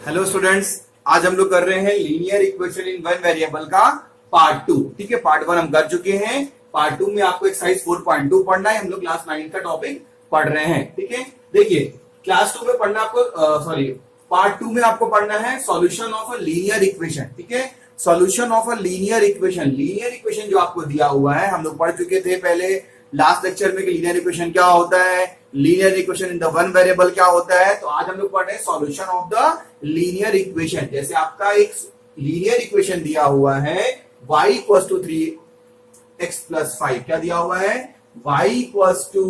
Hello students, आज हम लोग कर रहे हैं linear equation in one variable का पार्ट टू। ठीक है, पार्ट वन हम कर चुके हैं। पार्ट टू में आपको एक्सरसाइज 4.2 पढ़ना है। हम लोग क्लास 9 का टॉपिक पढ़ रहे हैं। ठीक है, देखिए क्लास टू में पढ़ना आपको पार्ट टू में आपको पढ़ना है solution of a linear equation. ठीक है, solution of a linear equation. Linear equation जो आपको दिया हुआ है हम लोग पढ़ चुके थे पहले लास्ट लेक्चर में कि लीनियर इक्वेशन क्या होता है, linear equation in the one variable क्या होता है। तो आज हम लोग पढ़ रहे हैं solution of the linear equation. जैसे आपका एक लीनियर इक्वेशन दिया हुआ है y equal to 3x plus 5। क्या दिया हुआ है? y equal to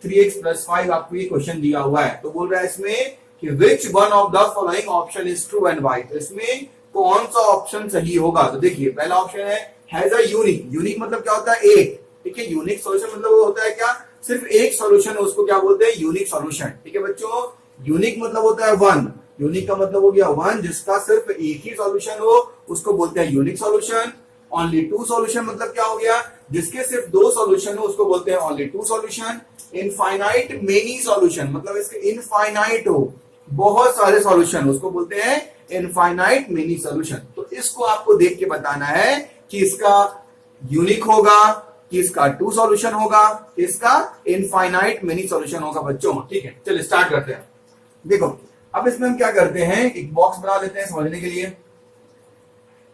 3x plus 5 आपको ये क्वेश्चन दिया हुआ है। तो बोल रहा है इसमें कि which one of the following option is true and why. तो इसमें कौन सा ऑप्शन सही होगा? तो देखिए पहला ऑप्शन है हैज अ यूनिक। यूनिक मतलब क्या होता है? एक। ठीक है, यूनिक सॉल्यूशन मतलब वो होता है क्या? सिर्फ एक सॉल्यूशन है, उसको क्या बोलते हैं? Unique solution. ठीक है बच्चों, यूनिक मतलब होता है वन। यूनिक का मतलब हो गया वन, जिसका सिर्फ एक ही सॉल्यूशन हो उसको बोलते हैं unique solution. Only two solution मतलब क्या हो गया? जिसके सिर्फ दो सॉल्यूशन हो उसको बोलते हैं only two solution. Infinite many solution मतलब इसके इनफाइनाइट हो, बहुत सारे सॉल्यूशन उसको बोलते हैं इनफाइनाइट मेनी सॉल्यूशन। तो इसको आपको देख के बताना है कि इसका यूनिक होगा कि इसका टू सॉल्यूशन होगा कि इसका इनफाइनाइट मेनी सॉल्यूशन होगा बच्चों। ठीक है, चलिए स्टार्ट करते हैं। देखो अब इसमें हम क्या करते हैं, एक बॉक्स बना लेते हैं समझने के लिए।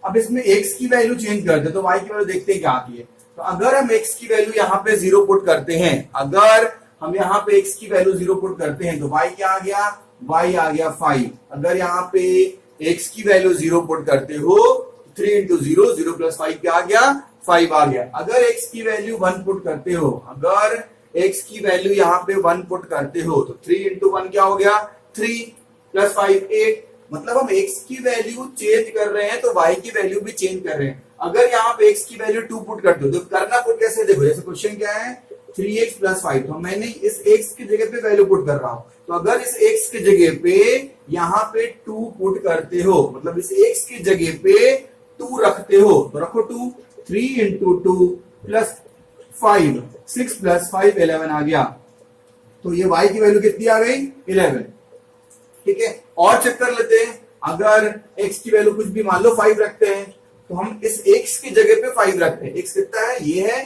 अब इसमें x की वैल्यू चेंज करते हैं तो y की वैल्यू देखते हैं क्या आती है। तो अगर हम x की वैल्यू यहाँ पे 0 पुट करते हैं, अगर हम यहाँ पे x की वैल्यू 0 पुट करते हैं तो y क्या आ गया? y आ गया 5। अगर यहाँ पे x की वैल्यू 0 पुट करते हो 3 इंटू 0, 0 प्लस 5 क्या आ गया? 5 आ गया। अगर x की वैल्यू 1 पुट करते हो, अगर x की वैल्यू यहाँ पे 1 पुट करते हो तो 3 इंटू 1 क्या हो गया? 3 प्लस 5 8। मतलब हम x की वैल्यू चेंज कर रहे हैं तो y की वैल्यू भी चेंज कर रहे हैं। अगर यहाँ पे x की वैल्यू 2 पुट करते हो तो करना पुट कैसे? देखो जैसे क्वेश्चन क्या है 3x प्लस 5, तो मैंने इस x की जगह पे वैल्यू पुट कर रहा हूं। तो अगर इस x की जगह पे यहाँ पे 2 पुट करते हो, मतलब इस x की जगह पे 2 रखते हो तो रखो 2। 3 इंटू 2 प्लस 5, 6 प्लस 5 11 आ गया। तो ये y की वैल्यू कितनी आ गई? 11। ठीक है, और चेक कर लेते हैं। अगर x की वैल्यू कुछ भी मान लो 5 रखते हैं तो हम इस x की जगह पे 5 रखते हैं। x कितना है? ये है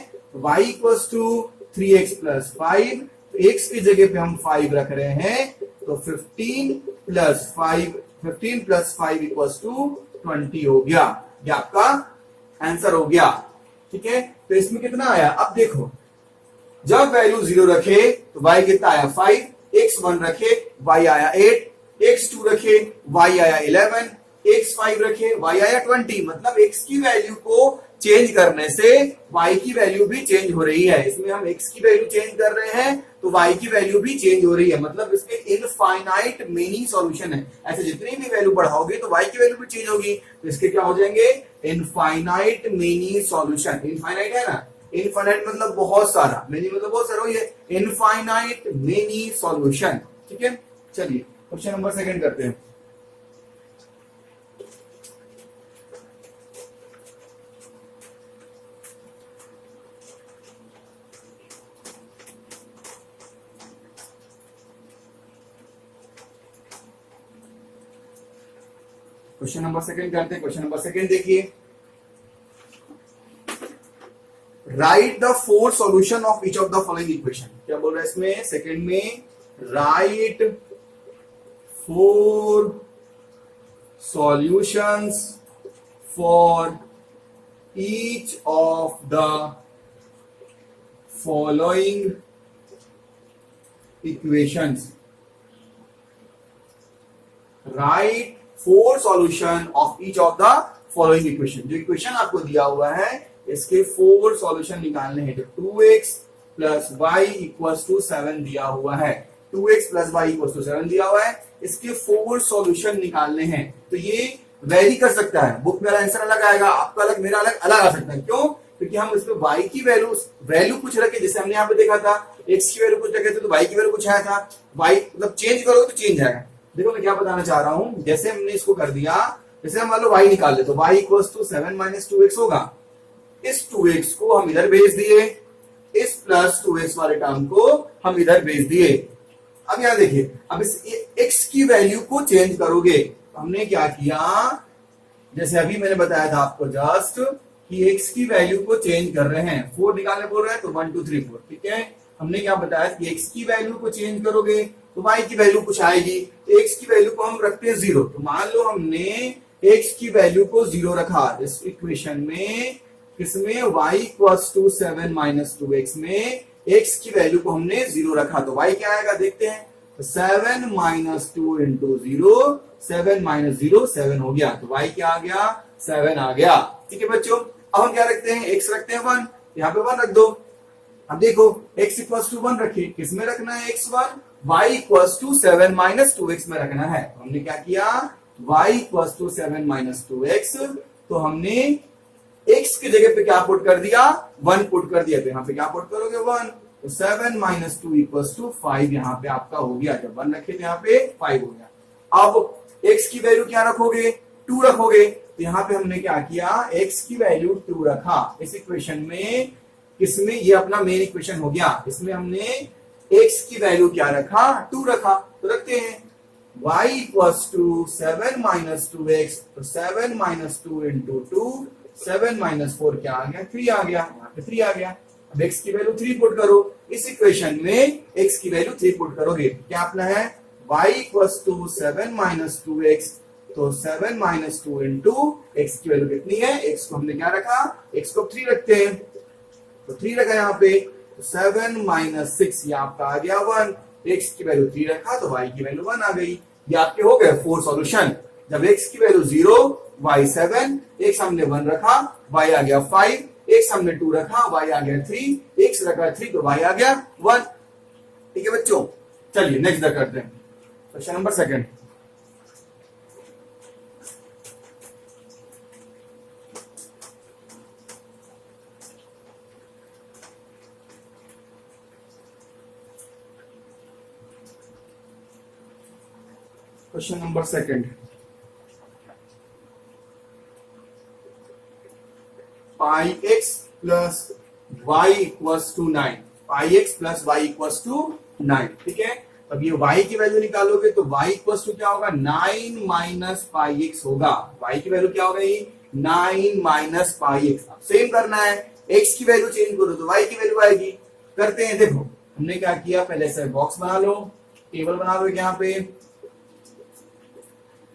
y equal to 3x plus 5। तो x की जगह पे हम 5 रख रहे हैं तो 15 प्लस 5 इक्वल टू 20 हो गया। ये आपका आंसर हो गया। ठीक है, तो इसमें कितना आया? अब देखो जब वैल्यू 0 रखे तो y कितना आया? 5। x1 रखे y आया 8, x2 रखे y आया 11, x5 रखे y आया 20। मतलब x की वैल्यू को चेंज करने से y की वैल्यू भी चेंज हो रही है। इसमें हम x की वैल्यू चेंज कर रहे हैं तो y की वैल्यू भी चेंज हो रही है। मतलब इसके इनफाइनाइट मेनी सॉल्यूशन है। ऐसे जितनी भी वैल्यू बढ़ाओगे तो y की वैल्यू भी चेंज होगी। तो इसके क्या हो जाएंगे? Infinite many solution. इनफाइनाइट है ना, इनफाइनाइट मतलब बहुत सारा, मेनी मतलब बहुत सारा, ये इनफाइनाइट मेनी सॉल्यूशन। ठीक है, चलिए क्वेश्चन नंबर सेकंड करते हैं। क्वेश्चन नंबर सेकंड करते हैं। क्वेश्चन नंबर सेकंड देखिए, right the 4 solution of each of the following equation. क्या बोल रहा है इसमें? सेकंड में right 4 solutions for each of the following equations. Right 4 solution of each of the following equation. जो इक्वेशन आपको दिया हुआ है इसके 4 सॉल्यूशन निकालने हैं। तो 2x plus Y equal to 7 दिया हुआ है। 2x plus Y equal to 7 दिया हुआ है, इसके 4 सॉल्यूशन निकालने हैं। तो ये वेरी कर सकता है, बुक मेरा आंसर अलग आएगा, आपका अलग, मेरा अलग अलग आ सकता है। क्यों? क्योंकि हम इसमें y की वैल्यू कुछ रखे, जैसे हमने यहाँ पे देखा था x की वैल्यू कुछ रखे थे तो y की वैल्यू कुछ आया था। y मतलब चेंज करोगे तो चेंज आएगा। देखो मैं क्या बताना चाह रहा हूं, जैसे हमने इसको कर दिया, जैसे हम मान लो y निकाल ले तो y equal to 7 minus 2x होगा। इस 2x को हम इधर भेज दिए, इस प्लस 2x वाले टर्म को हम इधर भेज दिए। अब यहां देखिए, अब इस x की वैल्यू को चेंज करोगे हमने क्या किया, जैसे अभी मैंने बताया था आपको जस्ट कि x की वैल्यू को चेंज कर रहे हैं, 4 निकालने बोल रहे हैं तो 1 2 3 4, ठीक है। हमने क्या बताया कि x की वैल्यू को चेंज करोगे तो y की वैल्यू कुछ आएगी, तो x की वैल्यू को हम रखते हैं 0। तो मान लो हमने x की वैल्यू को 0 रखा इस इक्वेशन में, किसमें, y equals to 7 minus 2x में x की वैल्यू को हमने 0 रखा, तो y क्या आएगा देखते हैं। तो 7 माइनस 2 इंटू 0, 7 माइनस 0 7 हो गया, तो y क्या आ गया, 7 आ गया। ठीक है बच्चों, अब हम क्या रखते हैं, x रखते हैं 1, यहाँ पे 1 रख दो। अब देखो x इक्वल्स टू 1 रखिए, किसमें रखना है x1, y equals to 7 minus 2x में रखना है। हमने क्या किया, y equals to 7 minus 2x, तो हमने x की जगह पे क्या पुट कर दिया, 1 पुट कर दिया, तो यहाँ पे क्या पुट करोगे 1, तो 7 माइनस 2 इक्वल्स टू 5 यहाँ पे आपका हो गया, जब 1 रखे तो यहाँ पे 5 हो गया। अब x की वैल्यू क्या रखोगे, 2 रखोगे, तो यहाँ पे हमने क्या किया, x की वैल्यू 2 रखा इस इक्वेशन में, किसमें, ये अपना मेन इक्वेशन हो गया, इसमें हमने x की वैल्यू क्या रखा, 2 रखा, तो रखते हैं y equals to 7 minus 2x, तो 7 माइनस 2 इंटू 2, 7 माइनस 4 क्या आ गया, 3 आ गया, यहाँ पे 3 आ गया। अब x की वैल्यू 3 पुट करो इस इक्वेशन में, x की वैल्यू 3 पुट करोगे, क्या अपना है, y equals to 7 minus 2x, तो 7 माइनस 2 इंटू x की वैल्यू कितनी है, x को हमने क्या रखा, x को 3 रखते हैं, तो 3 रखा यहाँ पे, तो 7 माइनस 6 ये आपका आ गया 1, x की वैल्यू 3 रखा तो y की वैल्यू 1 आ गई। ये आपके हो गए 4 सॉल्यूशन। जब x की वैल्यू 0, y 7, x हमने 1 रखा, y आ गया 5, x हमने 2 रखा, y आ गया 3, x रखा 3 तो y आ गया 1। ठीक है बच्चों, चलिए नेक्स्ट करते हैं, question number 2। Question number 2, pi x plus y equals to 9, pi x plus y equals to 9, ठीक है। अब ये y की वैल्यू निकालोगे तो y इक्वल्स टू क्या होगा, 9 माइनस पाई x होगा, y की वैल्यू क्या होगा, ये 9 माइनस पाई x। अब सेम करना है, x की वैल्यू चेंज करो तो y की वैल्यू आएगी। करते हैं, देखो हमने क्या किया, पहले से बॉक्स बना लो, टेबल बना लो, यहाँ पे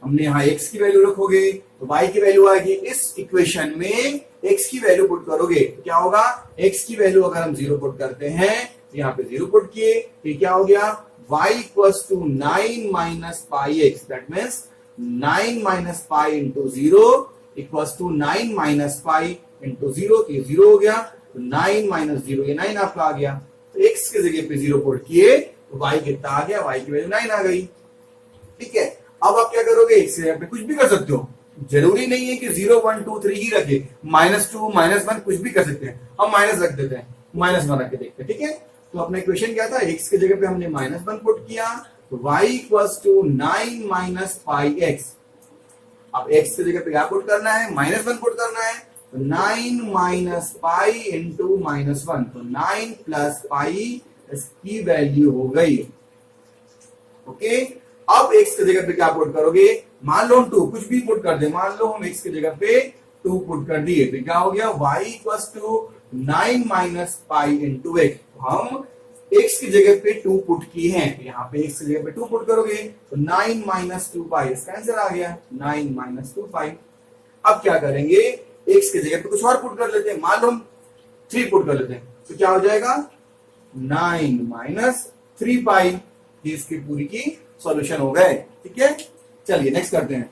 हमने यहाँ x की वैल्यू रखोगे तो y की वैल्यू आएगी। इस इक्वेशन में x की वैल्यू पुट करोगे तो क्या होगा, x की वैल्यू अगर हम 0 पुट करते हैं तो यहाँ पे 0 पुट किए, फिर क्या हो गया, y equals to 9 minus pi x, that means 9 minus pi into 0 equals to 9 minus pi into 0, तो ये 0 हो गया, तो 9 माइनस 0 ये 9 आपका आ गया। तो x की जगह पे 0 पुट किए तो y कितना आ गया, y की वैल्यू 9 आ गई। ठीक है, अब आप क्या करोगे, x की जगह पे कुछ भी कर सकते हो, जरूरी नहीं है कि 0 1 2 3 ही रखे, -2 -1 कुछ भी कर सकते हैं। हम माइनस रख देते हैं, -1 रख के देखते हैं, ठीक है। तो अपना इक्वेशन क्या था, x की जगह पे हमने -1 पुट किया, तो y equals to 9 minus pi x। अब x की जगह पे क्या पुट करना है, -1 पुट करना है, तो 9 माइनस पाई इंटू -1, तो 9 प्लस पाई इसकी वैल्यू हो गई। ओके, अब x की जगह पे क्या पुट करोगे, मान लो हम 2 कुछ भी पुट कर दे, मान लो हम x की जगह पे 2 पुट कर दिए, तो क्या हो गया, y equals to 9 minus pi into x। हम x की जगह पे 2 पुट की हैं, यहाँ पे x की जगह पे 2 पुट करोगे तो 9 माइनस 2 पाई, इसका आंसर आ गया 9 माइनस 2 पाई। अब क्या करेंगे, x की जगह पे कुछ और पुट कर लेते हैं, मान लो हम 3 पुट कर लेते हैं, तो क्या हो जाएगा 9 माइनस 3 पाई। ये इसकी पूरी की सॉल्यूशन हो गए। ठीक है, चलिए नेक्स्ट करते हैं।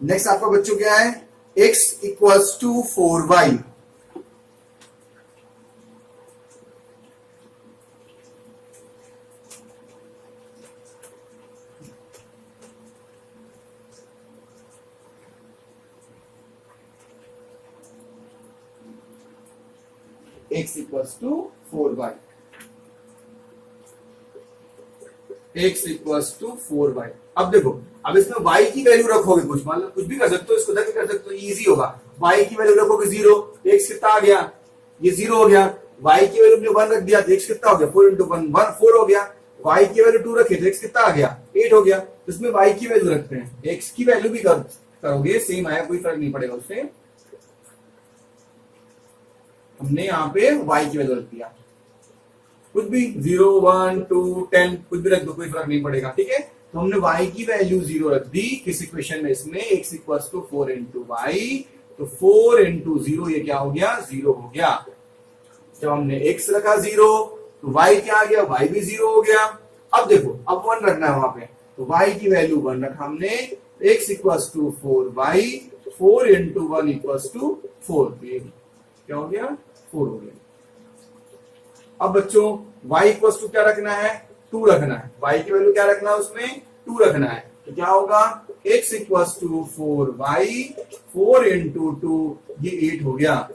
नेक्स्ट आपका बच्चों क्या है, x equals to 4y। x equals to 4y, x equals to 4y। अब देखो, अब इसमें y की वैल्यू रखोगे, कुछ मान लो कुछ भी कर सकते हो, इसको देख कर सकते हो, इजी होगा। y की वैल्यू रखोगे 0, तो x कितना आ गया, ये 0 हो गया। y की वैल्यू 1 रख दिया तो x कितना हो गया, 4 इंटू 1 4 हो गया। y की वैल्यू 2 रखे तो x कितना आ गया, 8 हो गया। तो इसमें y की वैल्यू रखते हैं, x की वैल्यू भी करोगे सेम आया, कोई फर्क नहीं पड़ेगा उससे। हमने यहाँ पे y की वैल्यू रख दिया, कुछ भी 0 1 2 10 कुछ भी रख दो, कोई फर्क नहीं पड़ेगा, ठीक है। तो हमने y की वैल्यू 0 रख दी किस इक्वेशन में, इसमें x equals to 4 into y, तो 4 इंटू 0 ये क्या हो गया, 0 हो गया। जब हमने x रखा 0 तो y क्या आ गया, y भी 0 हो गया। अब देखो अब 1 रखना है वहां पे, तो y की वैल्यू 1 रखा हमने, x equals to 4y, 4 into 1 equals to 4, क्या हो गया, 4 हो गया। अब बच्चों y इक्वल्स टू क्या रखना है, 2 रखना है, y की वैल्यू क्या रखना है उसमें, 2 रखना है। तो क्या होगा, x equals to 4y, 4 into 2 ये 8 हो गया।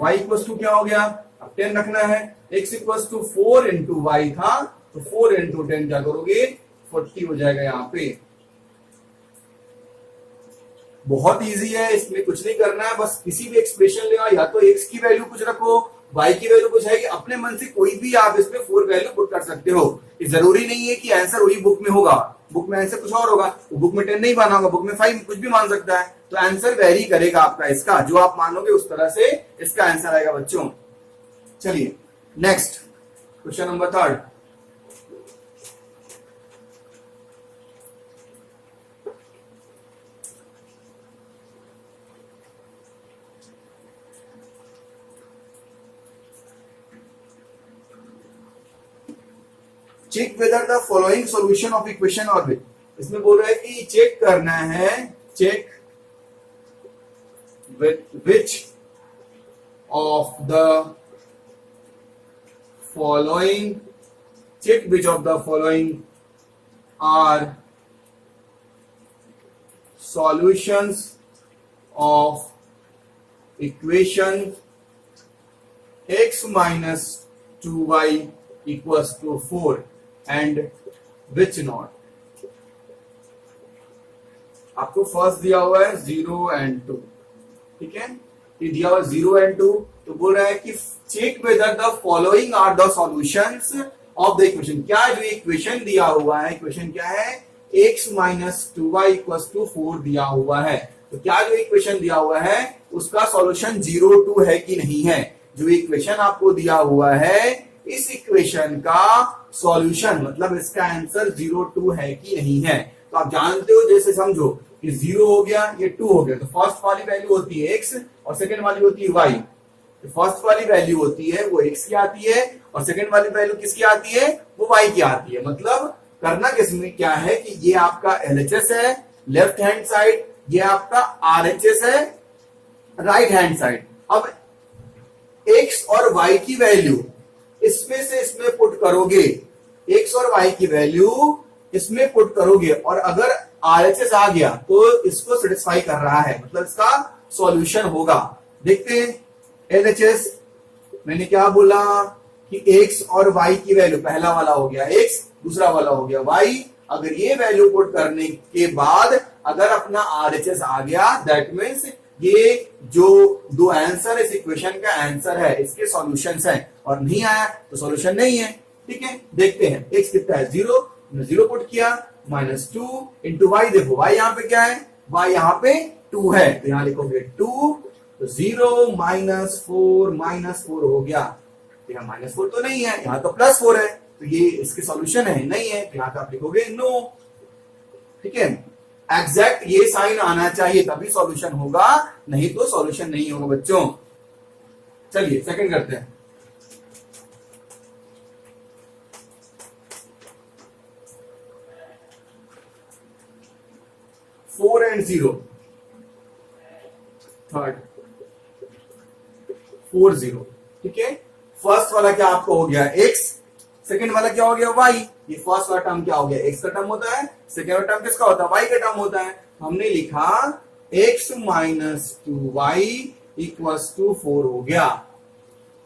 y इक्वल्स टू क्या हो गया, अब 10 रखना है, x equals to 4 into y था, तो 4 इंटू 10 क्या करोगे, 40 हो जाएगा यहाँ पे। बहुत इजी है, इसमें कुछ नहीं करना है, बस किसी भी एक्सप्रेशन ले आओ, या तो x की वैल्यू कुछ रखो, y की वैल्यू कुछ है कि अपने मन से कोई भी आप इसमें 4 वैल्यू पुट कर सकते हो। ये जरूरी नहीं है कि आंसर वही बुक में होगा, बुक में आंसर कुछ और होगा, तो बुक में 10 नहीं माना होगा, बुक में 5 कुछ भी मान सकता है, तो आंसर वेरी करेगा आपका, इसका जो आप मानोगे उस तरह से इसका आंसर आएगा बच्चों। चलिए next question number 3। Check whether the following solution of equation और विच, इसमें बोल रहा है कि चेक करना है, check which of the following, check which of the following are solutions of equation x minus 2y equals to 4 and which not। आपको first दिया हुआ है 0 and 2, ठीक है, ये दिया हुआ 0 and 2, तो बोल रहा है कि check whether the following are the solutions of the equation. क्या जो इक्वेशन दिया हुआ है, इक्वेशन क्या है, x minus 2y equals to 4 दिया हुआ है, तो क्या जो इक्वेशन दिया हुआ है उसका सॉल्यूशन 0 2 है कि नहीं है। जो इक्वेशन आपको दिया हुआ है इस इक्वेशन का सॉल्यूशन मतलब इसका आंसर 0 2 है कि नहीं है। तो आप जानते हो, जैसे समझो कि 0 हो गया, ये 2 हो गया, तो फर्स्ट वाली वैल्यू होती है x और सेकंड वाली होती है y। तो फर्स्ट वाली वैल्यू होती है वो x की आती है और सेकंड वाली वैल्यू किसकी आती है, वो y की आती है। मतलब करना किसमें क्या है कि ये आपका LHS है लेफ्ट हैंड साइड, ये आपका RHS है राइट हैंड साइड। अब x और y की वैल्यू इसमें से इसमें पुट करोगे, x और y की वैल्यू इसमें पुट करोगे और अगर RHS आ गया तो इसको सेटिस्फाई कर रहा है, मतलब इसका सॉल्यूशन होगा। देखते हैं LHS, मैंने क्या बोला कि x और y की वैल्यू, पहला वाला हो गया x, दूसरा वाला हो गया y। अगर ये वैल्यू पुट करने के बाद अगर अपना RHS आ गया, दैट मीन्स ये जो दो आंसर इस इक्वेशन का आंसर है, इसके सॉल्यूशंस हैं, और नहीं आया तो सॉल्यूशन नहीं है। ठीक है, देखते हैं x कितना है, 0, 0 पुट किया, -2 इंटू वाई, देखो y यहाँ पे क्या है, y यहाँ पे 2 है, तो यहाँ लिखोगे 2, तो 0 -4 हो गया, तो यहाँ -4 तो नहीं है, यहाँ तो +4 है, तो ये इसके सॉल्यूशन है, नहीं है, तो यहाँ पे आप लिखोगे नो। ठीक है, एग्जैक्ट ये साइन आना चाहिए तभी सॉल्यूशन होगा, नहीं तो सॉल्यूशन नहीं होगा बच्चों। चलिए सेकंड करते हैं। Four and 0, third 4 0। ठीक है, फर्स्ट वाला क्या आपको हो गया x, सेकंड वाला क्या हो गया y। ये फर्स्ट वाला टर्म क्या हो गया, x का टर्म होता है, सेकंड वाला टर्म किसका होता है, y का टर्म होता है। हमने लिखा x minus 2y equals to 4 हो गया।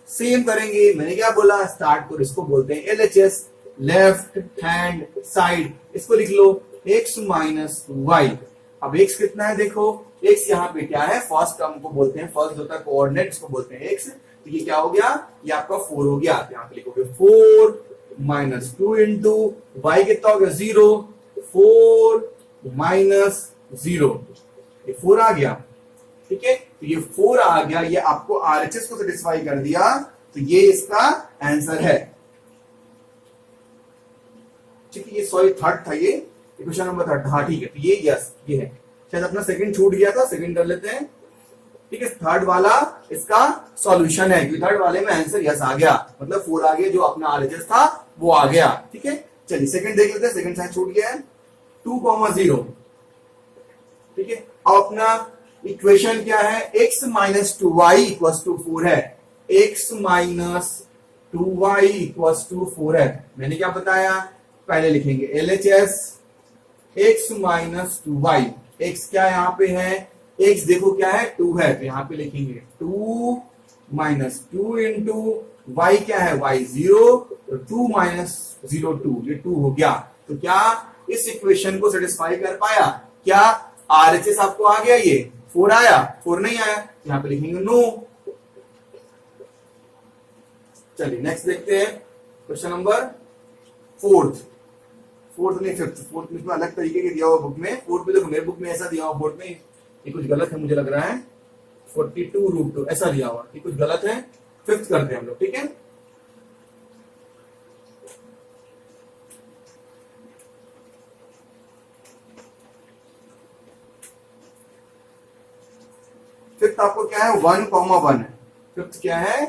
सेम करेंगे, मैंने क्या बोला, स्टार्ट को इसको बोलते हैं LHS लेफ्ट हैंड साइड, इसको लिख लो x माइनस 2y। अब x कितना है, देखो x यहाँ पे क्या है, फर्स्ट टर्म को बोलते हैं, फर्स्ट होता है कोऑर्डिनेट, इसको बोलते हैं x। तो ये क्या हो गया, ये आपका 4 हो गया, यहाँ पे लिखोगे 4 माइनस 2 इंटू वाई कितना हो गया 0, 4 माइनस 0, ये 4 आ गया। ठीक है, तो ये 4 आ गया, ये आपको आरएचएस को सेटिस्फाई कर दिया, तो ये इसका आंसर है। ठीक है, ये सॉरी थर्ड था, ये क्वेश्चन नंबर थर्ड। हाँ ठीक है, तो ये यस ये है, शायद अपना सेकंड छूट गया था, सेकंड कर लेते हैं। ठीक है, थर्ड वाला इसका सॉल्यूशन है, क्योंकि थर्ड वाले में आंसर यस आ गया, मतलब 4 आ गया, जो अपना आरएचएस था वो आ गया। ठीक है, चलिए सेकंड देख लेते हैं, सेकंड साइन छूट गया है 2,0। ठीक है, अब अपना इक्वेशन क्या है, x minus 2y equals to 4 है, x minus 2y equals to 4 है। मैंने क्या बताया, पहले लिखेंगे LHS x minus 2y, x क्या यहाँ पे है, x देखो क्या है 2 है, तो यहाँ पे लिखेंगे 2 माइनस 2 इंटू y क्या है y 0, तो 2 माइनस 0 2, ये 2 हो गया। तो क्या इस इक्वेशन को सेटिस्फाई कर पाया, क्या आरएचएस आपको आ गया, ये 4 आया, 4 नहीं आया, यहाँ पे लिखेंगे नो। चलिए नेक्स्ट देखते हैं क्वेश्चन नंबर फोर्थ नहीं फिफ्थ, फोर्थ में अलग तरीके के दिया हुआ बुक में, फोर्थ में देखो मेरे बुक में ऐसा दिया हुआ, बोर्ड में ये कुछ गलत है मुझे लग रहा है, 42√2 ऐसा दिया हुआ, ये कुछ गलत है। फिफ्थ करते हैं हम लोग, ठीक है। फिफ्थ आपको क्या है 1,1 है, फिफ्थ क्या है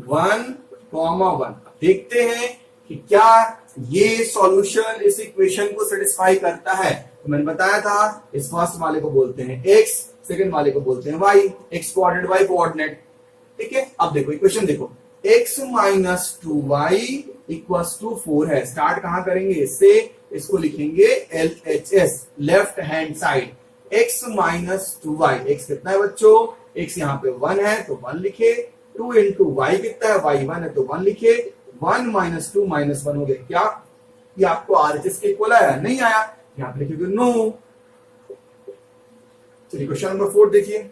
1,1। देखते हैं कि क्या ये सॉल्यूशन इस इक्वेशन को सेटिस्फाई करता है। तो मैंने बताया था इस फर्स्ट वाले को बोलते हैं x, सेकंड वाले को बोलते हैं y, x coordinate y coordinate. ठीक है, अब देखो इक्वेशन देखो, x minus 2y equals to 4 है। स्टार्ट कहां करेंगे इससे, इसको लिखेंगे LHS left hand side, x minus 2y, x कितना है बच्चों, x यहाँ पे 1 है तो 1 लिखे, 2 इंटू y कितना है, y 1 है तो 1 लिखे, 1 माइनस 2 माइनस 1 हो गया। क्या ये आपको आरएचएस के इक्वल आया, नहीं आया, यहां पे लिखिए नो। चलिए क्वेश्चन नंबर 4 देखिए,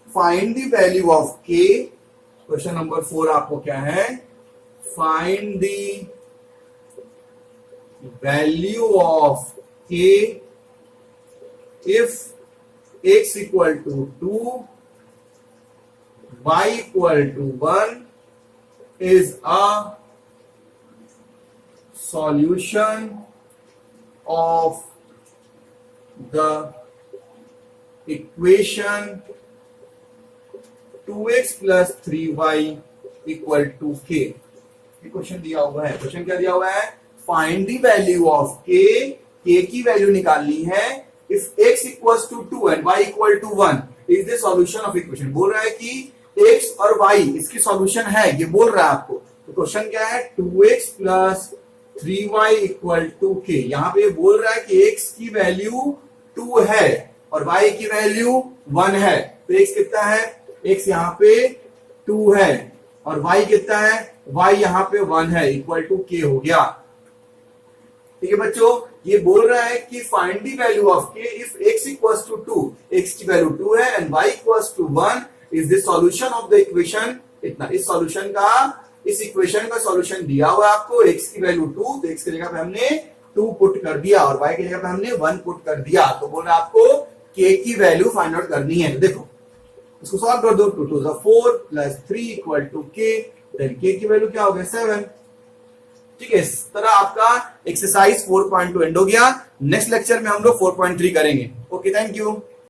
find the value of k। Question number 4 आपको क्या है, find the value of k if x equal to 2, y equal to 1 is a solution of the equation 2x plus 3y equal to k। ये question दिया हुआ है, question क्या दिया हुआ है, find the value of k, k की value निकालनी है if x equals to 2 and y equal to 1 is the solution of equation. बोल रहा है कि x और y इसकी सॉल्यूशन है, ये बोल रहा है आपको। तो क्वेश्चन क्या है, 2x plus 3y equal to k। यहाँ पे बोल रहा है कि x की वैल्यू 2 है और y की वैल्यू 1 है, तो x कितना है, x यहाँ पे 2 है और y कितना है, y यहाँ पे 1 है, इक्वल टू k हो गया। ठीक है बच्चों, ये बोल रहा है कि find the value of k if x equals to 2, x की वैल्यू 2 है and y equals to 1 is the solution of the equation. इतना इस सॉल्यूशन का, इस इक्वेशन का सॉल्यूशन दिया हुआ है आपको, x की वैल्यू 2, तो x की जगह पे हमने 2 पुट कर दिया और y की जगह पे हमने 1 पुट कर दिया। तो बोल रहा है आपको k की वैल्यू फाइंड आउट करनी है। तो देखो इसको सॉल्व कर दो, 2 2 4 plus 3 equal to k, then k की वैल्यू क्या हो गया 7। ठीक है, इस तरह आपका एक्सरसाइज 4.2 एंड हो गया। नेक्स्ट लेक्चर में हम लोग 4.3 करेंगे। Okay, thank you.